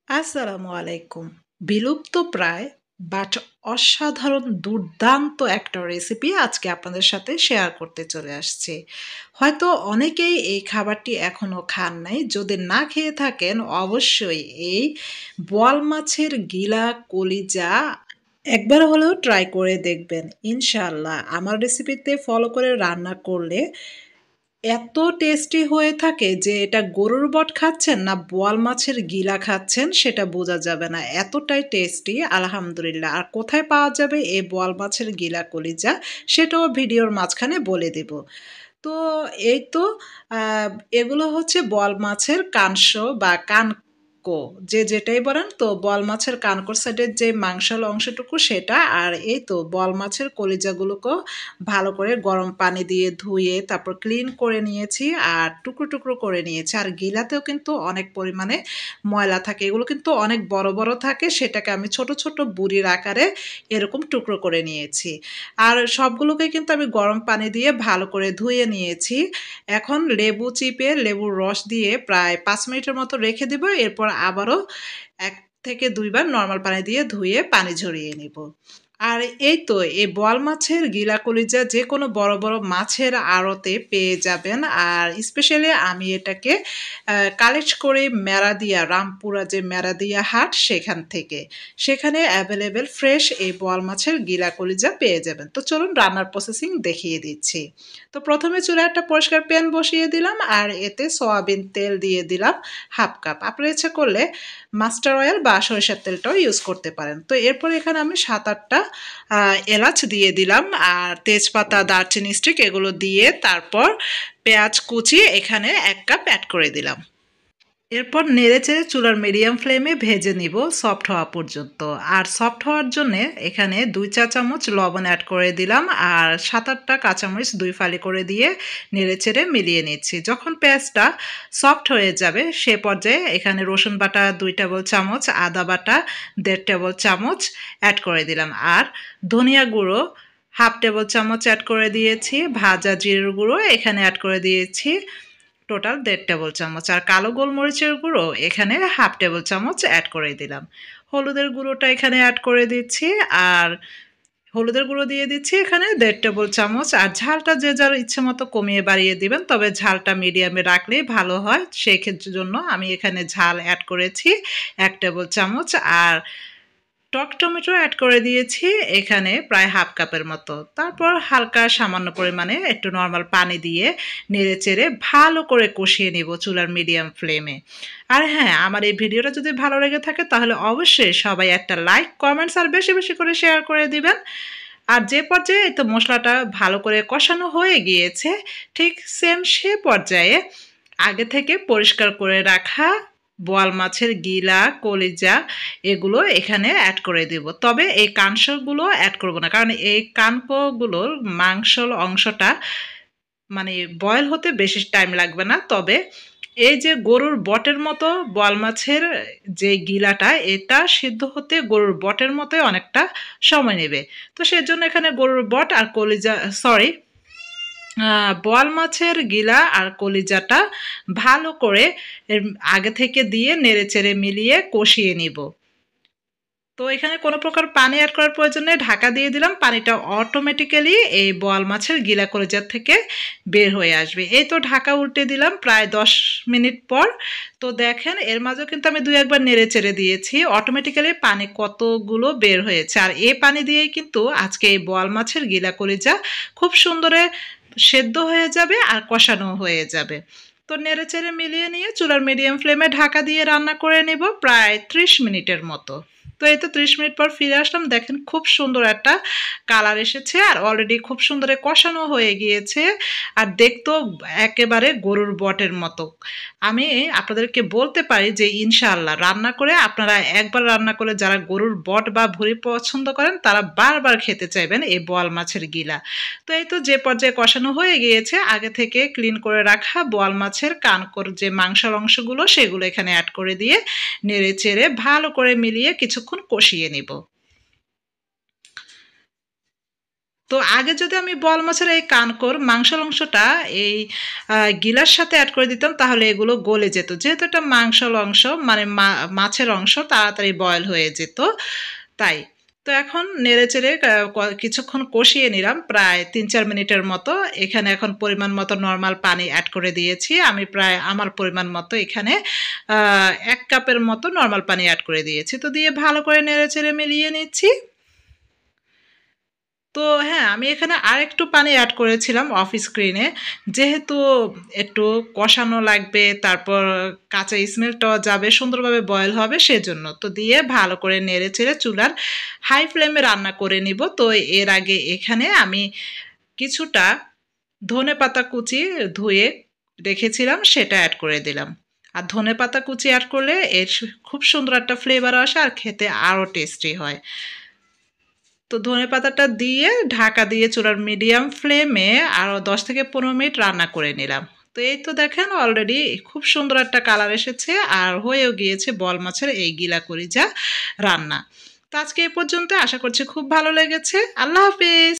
আসসালামু আলাইকুম। বিলুপ্ত প্রায় বাট অসাধারণ দুর্দান্ত একটা রেসিপি আজকে আপনাদের সাথে শেয়ার করতে চলে আসছি। হয়তো অনেকেই এই খাবারটি এখনো খান নাই। যদি না খেয়ে থাকেন অবশ্যই এই বোয়াল মাছের গিলা কলিজা একবার হলেও ট্রাই করে দেখবেন। ইনশাআল্লাহ আমার রেসিপিতে ফলো করে রান্না করলে এত টেস্টি হয়ে থাকে যে এটা গরুর বট খাচ্ছেন না বোয়াল মাছের গিলা খাচ্ছেন সেটা বোঝা যাবে না। এতটাই টেস্টি আলহামদুলিল্লাহ। আর কোথায় পাওয়া যাবে এই বোয়াল মাছের গিলা কলিজা সেটাও ভিডিওর মাঝখানে বলে দেব। তো এই তো আহ, এগুলো হচ্ছে বোয়াল মাছের কানস বা কানকো, যে যেটাই বলেন। তো বোয়াল মাছের কানকোর সাইডের যে মাংসাল অংশটুকু সেটা, আর এই তো বোয়াল মাছের কলিজাগুলোকেও ভালো করে গরম পানি দিয়ে ধুয়ে তারপর ক্লিন করে নিয়েছি আর টুকরো টুকরো করে নিয়েছি। আর গিলাতেও কিন্তু অনেক পরিমাণে ময়লা থাকে, এগুলো কিন্তু অনেক বড় বড় থাকে, সেটাকে আমি ছোট ছোট বুড়ির আকারে এরকম টুকরো করে নিয়েছি। আর সবগুলোকে কিন্তু আমি গরম পানি দিয়ে ভালো করে ধুয়ে নিয়েছি। এখন লেবু চিপে লেবুর রস দিয়ে প্রায় 5 মিনিটের মতো রেখে দেব। এরপর আবারও 1 থেকে 2 বার নর্মাল পানি দিয়ে ধুয়ে পানি ঝরিয়ে নিব। আর এই তো এই বোয়াল মাছের গিলা কলিজা যে কোনো বড় বড় মাছের আড়তে পেয়ে যাবেন। আর স্পেশালি আমি এটাকে কালেক্ট করে মেরাদিয়া, রামপুরা যে মেরাদিয়া হাট সেখান থেকে, সেখানে অ্যাভেলেবেল ফ্রেশ এই বোয়াল মাছের গিলা কলিজা পেয়ে যাবেন। তো চলুন রান্নার প্রসেসিং দেখিয়ে দিচ্ছি। তো প্রথমে চুলায় একটা পরিষ্কার প্যান বসিয়ে দিলাম আর এতে সয়াবিন তেল দিয়ে দিলাম 1/2 কাপ। আপনার ইচ্ছা করলে মাস্টার অয়েল বা সরিষার তেলটাও ইউজ করতে পারেন। তো এরপর এখানে আমি 7-8টা এলাচ দিয়ে দিলাম আর তেজপাতা, দারচিনি স্টিক এগুলো দিয়ে তারপর পেঁয়াজ কুচি এখানে 1 কাপ অ্যাড করে দিলাম। এরপর নেড়েচেড়ে চুলার মিডিয়াম ফ্লেমে ভেজে নিব সফট হওয়া পর্যন্ত। আর সফট হওয়ার জন্য এখানে 2 চা-চামচ লবণ অ্যাড করে দিলাম আর 7-8টা কাঁচামরিচ 2 ফালি করে দিয়ে নেড়েচেড়ে মিলিয়ে নিচ্ছি। যখন পেঁয়াজটা সফট হয়ে যাবে সে পর্যায়ে এখানে রসুন বাটা 2 টেবিল চামচ, আদা বাটা 1.5 টেবিল চামচ অ্যাড করে দিলাম আর ধনিয়া গুঁড়ো 1/2 টেবিল চামচ অ্যাড করে দিয়েছি। ভাজা জিরের গুঁড়ো এখানে অ্যাড করে দিয়েছি টোটাল 1.5 টেবিল চামচ। আর কালো গোলমরিচের গুঁড়ো এখানে 1/2 টেবিল চামচ অ্যাড করে দিলাম। হলুদের গুঁড়োটা এখানে অ্যাড করে দিচ্ছি আর হলুদের গুঁড়ো দিয়ে দিচ্ছি এখানে 1.5 টেবিল চামচ। আর ঝালটা যে যার ইচ্ছে মতো কমিয়ে বাড়িয়ে দিবেন, তবে ঝালটা মিডিয়ামে রাখলেই ভালো হয়। সেই ক্ষেত্রের জন্য আমি এখানে ঝাল অ্যাড করেছি 1 টেবিল চামচ। আর টক টমেটো অ্যাড করে দিয়েছি এখানে প্রায় 1/2 কাপের মতো। তারপর হালকা সামান্য পরিমাণে একটু নর্মাল পানি দিয়ে নেড়েচেড়ে ভালো করে কষিয়ে নেব চুলার মিডিয়াম ফ্লেমে। আর হ্যাঁ, আমার এই ভিডিওটা যদি ভালো লেগে থাকে তাহলে অবশ্যই সবাই একটা লাইক, কমেন্টস আর বেশি বেশি করে শেয়ার করে দিবেন। আর যে পর্যায়ে এই তো মশলাটা ভালো করে কষানো হয়ে গিয়েছে, ঠিক সেম সে পর্যায়ে আগে থেকে পরিষ্কার করে রাখা বোয়াল মাছের গিলা, কলিজা এগুলো এখানে অ্যাড করে দেব। তবে এই কানসগুলো অ্যাড করব না, কারণ এই কানকোগুলোর মাংসল অংশটা মানে বয়েল হতে বেশি টাইম লাগবে না। তবে এই যে গরুর বটের মতো বোয়াল মাছের যে গিলাটা, এটা সিদ্ধ হতে গরুর বটের মতোই অনেকটা সময় নেবে। তো সেজন্য এখানে গরুর বট আর কলিজা, সরি, বোয়াল মাছের গিলা আর কলিজাটা ভালো করে এর আগে থেকে দিয়ে নেড়েচেড়ে মিলিয়ে কষিয়ে নিব। তো এখানে কোনো প্রকার পানি অ্যাড করার প্রয়োজন নেই, ঢাকা দিয়ে দিলাম। পানিটা অটোমেটিক্যালি এই বোয়াল মাছের গিলা কলিজা থেকে বের হয়ে আসবে। এই তো ঢাকা উল্টে দিলাম প্রায় 10 মিনিট পর। তো দেখেন এর মাঝেও কিন্তু আমি 2-1 বার নেড়ে চেড়ে দিয়েছি, অটোমেটিক্যালি পানি কতগুলো বের হয়েছে। আর এই পানি দিয়েই কিন্তু আজকে এই বোয়াল মাছের গিলা কলিজা খুব সুন্দরে সেদ্ধ হয়ে যাবে আর কষানো হয়ে যাবে। তো নেড়েচেড়ে মিলিয়ে নিয়ে চুলার মিডিয়াম ফ্লেমে ঢাকা দিয়ে রান্না করে নেব প্রায় 30 মিনিটের মতো। তো এই তো 30 মিনিট পর ফিরে আসলাম। দেখেন খুব সুন্দর একটা কালার এসেছে আর অলরেডি খুব সুন্দর কষানো হয়ে গিয়েছে। আর দেখতেও একেবারে গরুর বটের মতো। আমি আপনাদেরকে বলতে পারি যে ইনশাআল্লাহ রান্না করে আপনারা একবার রান্না করে যারা গরুর বট বা ভুঁড়ি পছন্দ করেন তারা বারবার খেতে চাইবেন এই বোয়াল মাছের গিলা। তো এই তো যে পর্যায়ে কষানো হয়ে গিয়েছে, আগে থেকে ক্লিন করে রাখা বোয়াল মাছের কানকোর যে মাংসের অংশগুলো সেগুলো এখানে অ্যাড করে দিয়ে নেড়েচেড়ে ভালো করে মিলিয়ে কিছুক্ষণ কষিয়ে নিব। তো আগে যদি আমি বল মাছের এই কানকোর মাংসের অংশটা এই গিলার সাথে অ্যাড করে দিতাম তাহলে এগুলো গলে যেত, যেহেতু এটা মাংসের অংশ মানে মাছের অংশ তাড়াতাড়ি বয়েল হয়ে যেত তাই। তো এখন নেড়েচেড়ে কিছুক্ষণ কষিয়ে নিলাম প্রায় ৩-৪ মিনিটের মতো। এখানে এখন পরিমাণ মতো নর্মাল পানি অ্যাড করে দিয়েছি। আমি প্রায় আমার পরিমাণ মতো এখানে ১ কাপের মতো নর্মাল পানি অ্যাড করে দিয়েছি। তো দিয়ে ভালো করে নেড়েচেড়ে মিলিয়ে নিচ্ছি। তো হ্যাঁ, আমি এখানে আরেকটু পানি অ্যাড করেছিলাম অফ স্ক্রিনে, যেহেতু একটু কষানো লাগবে, তারপর কাঁচা স্মেলটাও যাবে, সুন্দরভাবে বয়েল হবে সেজন্য। তো দিয়ে ভালো করে নেড়েচেড়ে চুলার হাই ফ্লেমে রান্না করে নিব। তো এর আগে এখানে আমি কিছুটা ধনেপাতা কুচি ধুয়ে রেখেছিলাম সেটা অ্যাড করে দিলাম। আর ধনেপাতা কুচি অ্যাড করলে এর খুব সুন্দর একটা ফ্লেভার আসে আর খেতে আরও টেস্টি হয়। তো ধনেপাতাটা দিয়ে ঢাকা দিয়ে চুলার মিডিয়াম ফ্লেমে আরও ১০ থেকে ১৫ মিনিট রান্না করে নিলাম। তো এই তো দেখেন অলরেডি খুব সুন্দর একটা কালার এসেছে আর হয়েও গিয়েছে বল মাছের এই গিলা কলিজা রান্না। তো আজকে এ পর্যন্ত, আশা করছি খুব ভালো লেগেছে। আল্লাহ হাফেজ।